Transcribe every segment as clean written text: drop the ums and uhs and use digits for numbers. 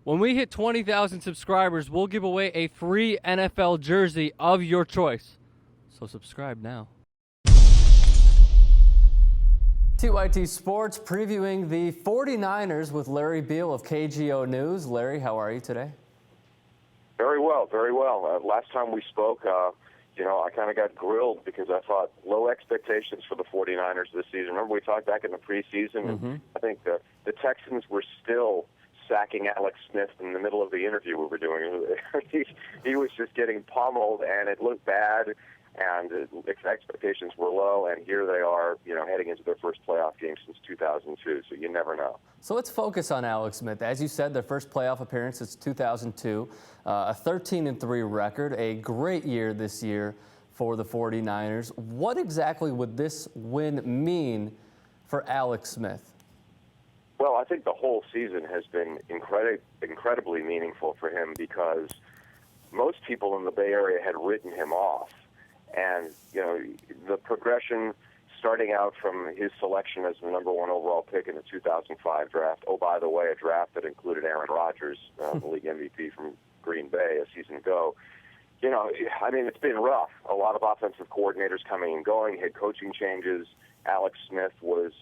When we hit 20,000 subscribers, we'll give away a free NFL jersey of your choice. So subscribe now. TYT Sports previewing the 49ers with Larry Beal of KGO News. Larry, how are you today? Very well, very well. Last time we spoke, I kind of got grilled because I thought low expectations for the 49ers this season. Remember we talked back in the preseason, and I think the Texans were still sacking Alex Smith in the middle of the interview we were doing. he was just getting pummeled, and it looked bad, and expectations were low, and here they are, heading into their first playoff game since 2002, so you never know. So let's focus on Alex Smith. As you said, their first playoff appearance since 2002, a 13-3 record, a great year this year for the 49ers. What exactly would this win mean for Alex Smith? Well, I think the whole season has been incredibly meaningful for him because most people in the Bay Area had written him off. And, the progression starting out from his selection as the number 1 overall pick in the 2005 draft. Oh, by the way, a draft that included Aaron Rodgers, the league MVP from Green Bay a season ago. It's been rough. A lot of offensive coordinators coming and going, head coaching changes. Alex Smith was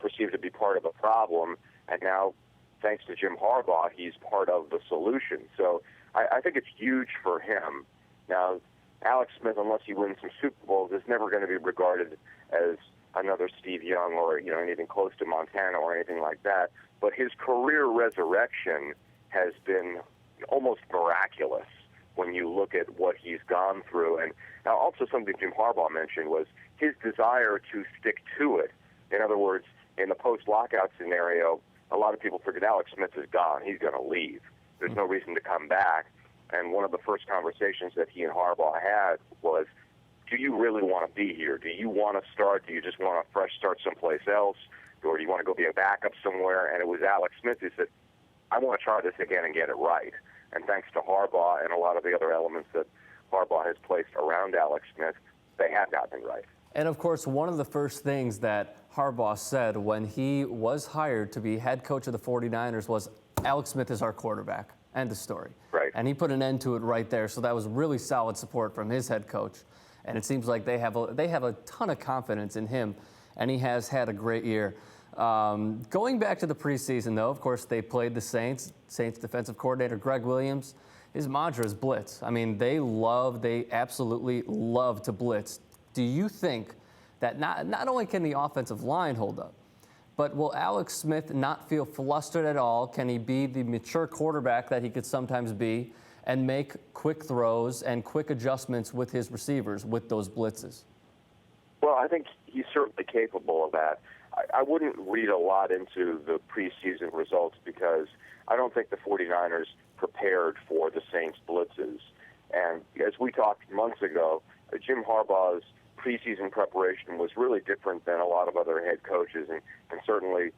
perceived to be part of the problem, and now, thanks to Jim Harbaugh, he's part of the solution. So I think it's huge for him. Now, Alex Smith, unless he wins some Super Bowls, is never going to be regarded as another Steve Young or anything close to Montana or anything like that. But his career resurrection has been almost miraculous when you look at what he's gone through. And now also something Jim Harbaugh mentioned was his desire to stick to it. In other words, in the post-lockout scenario, a lot of people figured Alex Smith is gone. He's going to leave. There's no reason to come back. And one of the first conversations that he and Harbaugh had was, do you really want to be here? Do you want to start? Do you just want a fresh start someplace else? Or do you want to go be a backup somewhere? And it was Alex Smith who said, I want to try this again and get it right. And thanks to Harbaugh and a lot of the other elements that Harbaugh has placed around Alex Smith, they have gotten it right. And, of course, one of the first things that Harbaugh said when he was hired to be head coach of the 49ers was, Alex Smith is our quarterback. End of story. Right. And he put an end to it right there. So that was really solid support from his head coach. And it seems like they have a ton of confidence in him, and he has had a great year. Going back to the preseason, though, of course, they played the Saints. Saints defensive coordinator Greg Williams, his mantra is blitz. I mean, they absolutely love to blitz. Do you think that not only can the offensive line hold up, but will Alex Smith not feel flustered at all? Can he be the mature quarterback that he could sometimes be and make quick throws and quick adjustments with his receivers with those blitzes? Well, I think he's certainly capable of that. I wouldn't read a lot into the preseason results because I don't think the 49ers prepared for the Saints blitzes. And as we talked months ago, Jim Harbaugh's preseason preparation was really different than a lot of other head coaches, and certainly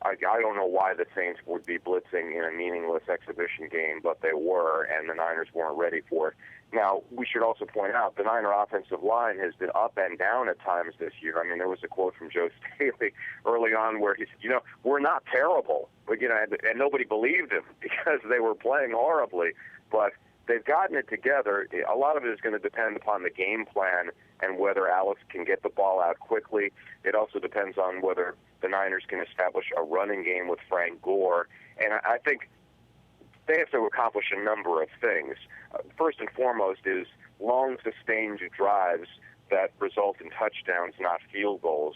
I don't know why the Saints would be blitzing in a meaningless exhibition game, but they were, and the Niners weren't ready for it. Now, we should also point out the Niner offensive line has been up and down at times this year. I mean, there was a quote from Joe Staley early on where he said, we're not terrible, but, and nobody believed him because they were playing horribly, but they've gotten it together. A lot of it is going to depend upon the game plan and whether Alex can get the ball out quickly. It also depends on whether the Niners can establish a running game with Frank Gore. And I think they have to accomplish a number of things. First and foremost is long, sustained drives that result in touchdowns, not field goals.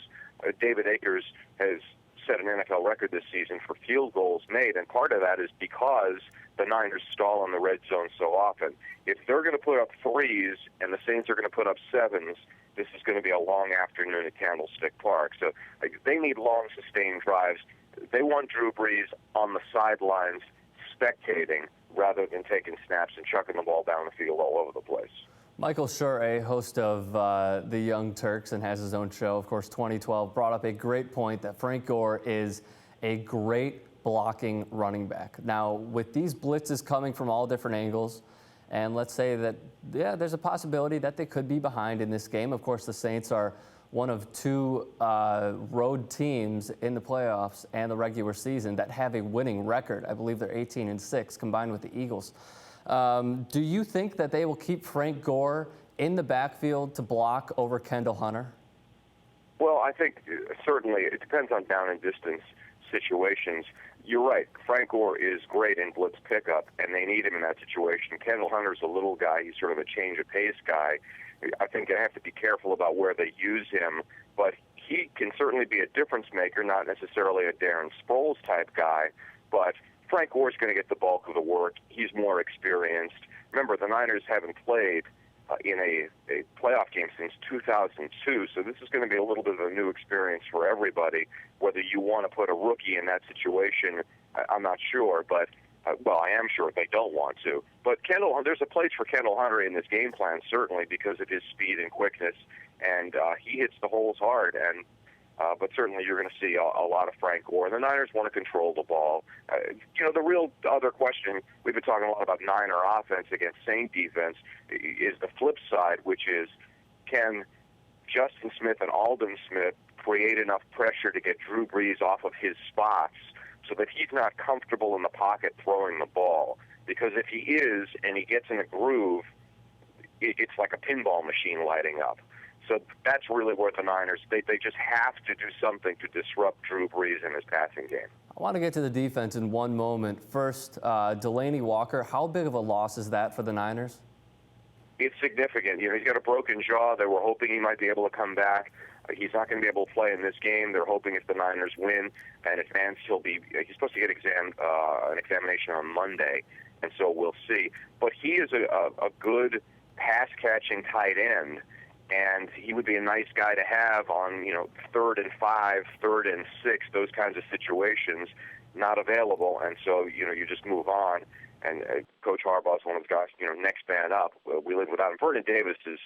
David Akers has set an NFL record this season for field goals made, and part of that is because the Niners stall in the red zone so often. If they're going to put up threes and the Saints are going to put up sevens, this is going to be a long afternoon at Candlestick Park. So they need long, sustained drives. They want Drew Brees on the sidelines spectating rather than taking snaps and chucking the ball down the field all over the place. Michael Schur, a host of the Young Turks and has his own show, of course, 2012, brought up a great point that Frank Gore is a great blocking running back. Now, with these blitzes coming from all different angles, and let's say that, there's a possibility that they could be behind in this game. Of course, the Saints are one of two road teams in the playoffs and the regular season that have a winning record. I believe they're 18-6 combined with the Eagles. Do you think that they will keep Frank Gore in the backfield to block over Kendall Hunter? Well, I think certainly it depends on down and distance situations. You're right. Frank Gore is great in blitz pickup, and they need him in that situation. Kendall Hunter's a little guy. He's sort of a change of pace guy. I think they have to be careful about where they use him, but he can certainly be a difference maker, not necessarily a Darren Sproles type guy, but Frank Gore's going to get the bulk of the work. He's more experienced. Remember, the Niners haven't played in a playoff game since 2002, so this is going to be a little bit of a new experience for everybody. Whether you want to put a rookie in that situation, I'm not sure, but well, I am sure they don't want to. But there's a place for Kendall Hunter in this game plan, certainly, because of his speed and quickness, and he hits the holes hard. And but certainly you're going to see a lot of Frank Gore. The Niners want to control the ball. The real other question, we've been talking a lot about Niner offense against Saint defense, is the flip side, which is, can Justin Smith and Aldon Smith create enough pressure to get Drew Brees off of his spots so that he's not comfortable in the pocket throwing the ball? Because if he is and he gets in a groove, it's like a pinball machine lighting up. So that's really where the Niners, they just have to do something to disrupt Drew Brees in his passing game. I want to get to the defense in one moment. First, Delaney Walker, how big of a loss is that for the Niners? It's significant. He's got a broken jaw. They were hoping he might be able to come back. He's not going to be able to play in this game. They're hoping if the Niners win and advance, he's supposed to get an examination on Monday, and so we'll see. But he is a good pass-catching tight end, and he would be a nice guy to have on, 3rd and 5, 3rd and 6, those kinds of situations, not available. And so, you just move on. And Coach Harbaugh's one of the guys, next man up. We live without him. Vernon Davis is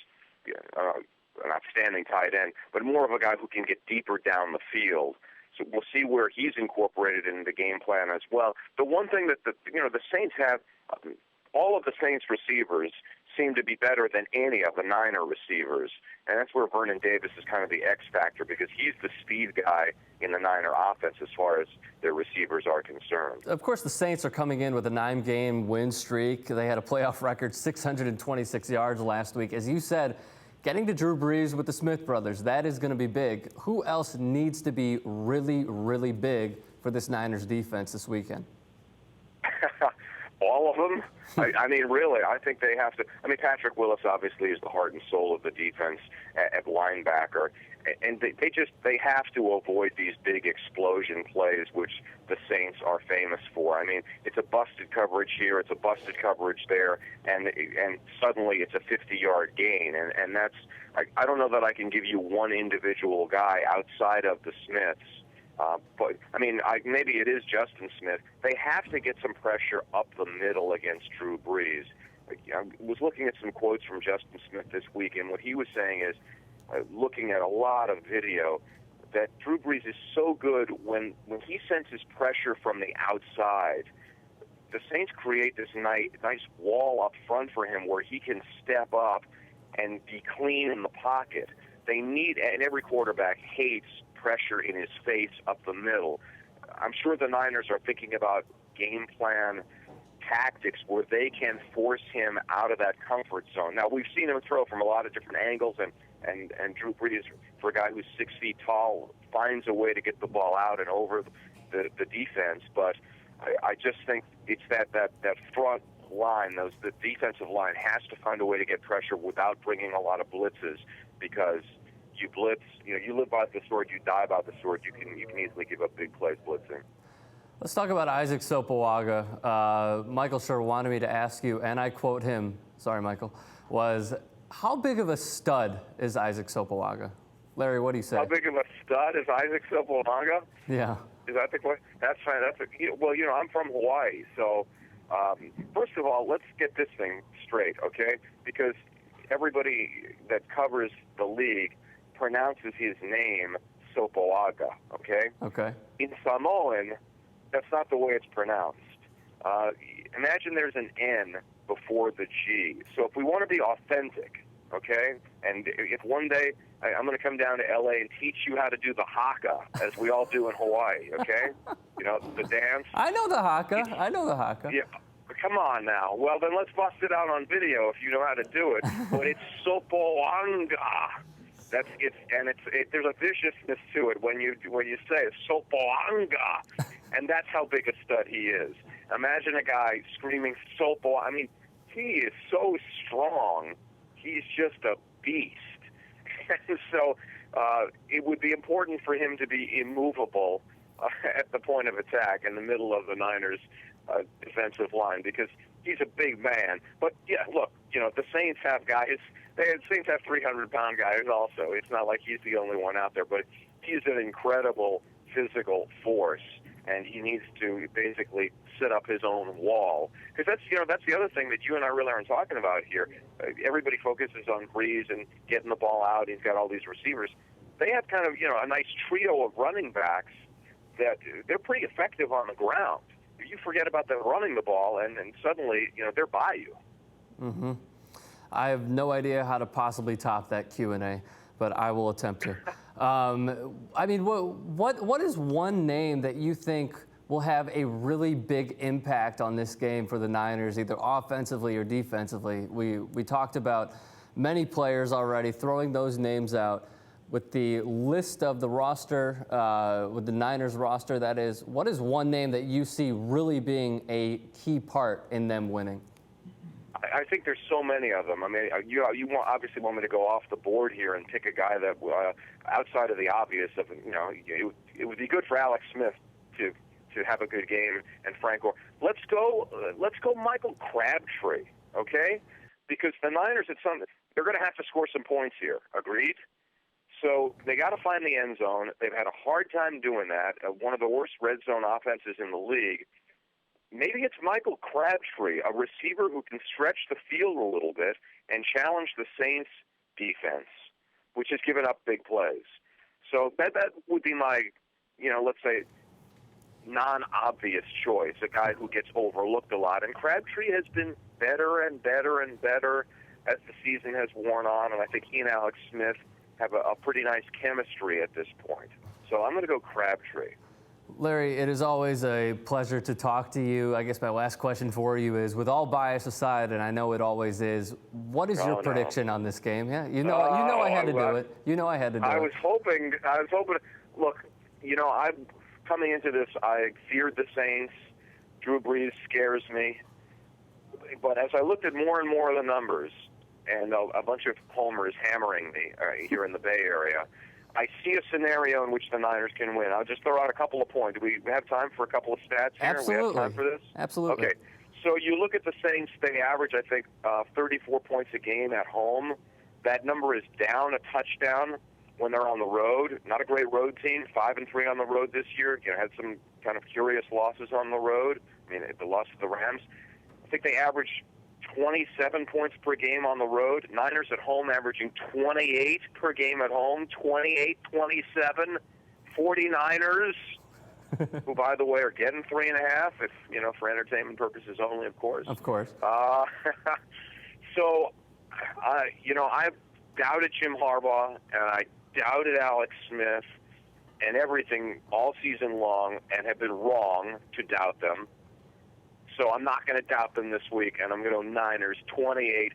an outstanding tight end, but more of a guy who can get deeper down the field. So we'll see where he's incorporated in the game plan as well. The one thing that the Saints have, all of the Saints receivers seem to be better than any of the Niner receivers, and that's where Vernon Davis is kind of the X factor, because he's the speed guy in the Niner offense as far as their receivers are concerned. Of course, the Saints are coming in with a 9-game win streak. They had a playoff record, 626 yards last week. As you said, getting to Drew Brees with the Smith brothers, that is going to be big. Who else needs to be really, really big for this Niners defense this weekend? All of them? I mean, really, I think they have to. I mean, Patrick Willis obviously is the heart and soul of the defense at linebacker, and they have to avoid these big explosion plays, which the Saints are famous for. I mean, it's a busted coverage here, it's a busted coverage there, and suddenly it's a 50-yard gain, and that's. I don't know that I can give you one individual guy outside of the Smiths. But, I mean, maybe it is Justin Smith. They have to get some pressure up the middle against Drew Brees. I was looking at some quotes from Justin Smith this week, and what he was saying is, looking at a lot of video, that Drew Brees is so good when he senses pressure from the outside. The Saints create this nice wall up front for him where he can step up and be clean in the pocket. They need, and every quarterback hates pressure in his face up the middle. I'm sure the Niners are thinking about game plan tactics where they can force him out of that comfort zone. Now, we've seen him throw from a lot of different angles, and Drew Brees, for a guy who's 6 feet tall, finds a way to get the ball out and over the defense. But I just think it's that front line, the defensive line has to find a way to get pressure without bringing a lot of blitzes, because you blitz, you live by the sword, you die by the sword. You can easily give up big plays blitzing. Let's talk about Isaac Sopoaga. Michael Schur wanted me to ask you, and I quote him, sorry, Michael, was, how big of a stud is Isaac Sopoaga? Larry, what do you say? How big of a stud is Isaac Sopoaga? Yeah. Is that the question? That's fine. Well, I'm from Hawaii, so first of all, let's get this thing straight, okay? Because everybody that covers the league pronounces his name Sopoaga, okay? Okay. In Samoan, that's not the way it's pronounced. Imagine there's an N before the G. So if we want to be authentic, okay, And if one day I'm going to come down to L.A. and teach you how to do the haka, as we all do in Hawaii, okay? You know, the dance. I know the haka. I know the haka. Yeah. Come on now. Well, then let's bust it out on video if you know how to do it. But it's sopoanga. There's a viciousness to it when you say it, sopoanga, and that's how big a stud he is. Imagine a guy screaming sopo. I mean, he is so strong. He's just a beast. And so it would be important for him to be immovable at the point of attack in the middle of the Niners' defensive line, because he's a big man. But yeah, look, you know, the Saints have guys. The Saints have 300-pound guys also. It's not like he's the only one out there, but he's an incredible physical force, and he needs to basically set up his own wall. Because that's the other thing that you and I really aren't talking about here. Everybody focuses on Brees and getting the ball out. He's got all these receivers. They have kind of, you know, a nice trio of running backs that they're pretty effective on the ground. You forget about them running the ball, and suddenly, you know, they're by you. Mm-hmm. I have no idea how to possibly top that Q&A, but I will attempt to. I mean, what is one name that you think will have a really big impact on this game for the Niners, either offensively or defensively? We talked about many players already, throwing those names out. With the list of the roster, with the Niners roster, that is, what is one name that you see really being a key part in them winning? I think there's so many of them. I mean, you obviously want me to go off the board here and pick a guy that, outside of the obvious, of, you know, it would be good for Alex Smith to have a good game, and Frank Gore. Let's go Michael Crabtree, okay? Because the Niners, they're going to have to score some points here. Agreed? So they got to find the end zone. They've had a hard time doing that. One of the worst red zone offenses in the league. Maybe it's Michael Crabtree, a receiver who can stretch the field a little bit and challenge the Saints' defense, which has given up big plays. So that would be my, you know, let's say, non-obvious choice, a guy who gets overlooked a lot. And Crabtree has been better and better and better as the season has worn on, and I think he and Alex Smith have a pretty nice chemistry at this point. So I'm going to go Crabtree. Larry, it is always a pleasure to talk to you. I guess my last question for you is, with all bias aside, and I know it always is, what is your prediction on this game? Yeah, you know I had to do it. You know I had to do it. I was hoping. Look, you know, coming into this, I feared the Saints. Drew Brees scares me. But as I looked at more and more of the numbers, and a bunch of homers hammering me here in the Bay Area, I see a scenario in which the Niners can win. I'll just throw out a couple of points. Do we have time for a couple of stats here? Absolutely. We have time for this? Absolutely. Okay. So you look at the Saints, they average, I think, 34 points a game at home. That number is down a touchdown when they're on the road. Not a great road team, 5-3 on the road this year. You know, had some kind of curious losses on the road. I mean, the loss to the Rams. I think they average 27 points per game on the road. Niners at home averaging 28 per game at home, 28, 27. 49ers, who, by the way, are getting 3.5, if, you know, for entertainment purposes only, of course. Of course. So, you know, I've doubted Jim Harbaugh, and I doubted Alex Smith and everything all season long, and have been wrong to doubt them. So I'm not going to doubt them this week, and I'm going to go Niners 28-27.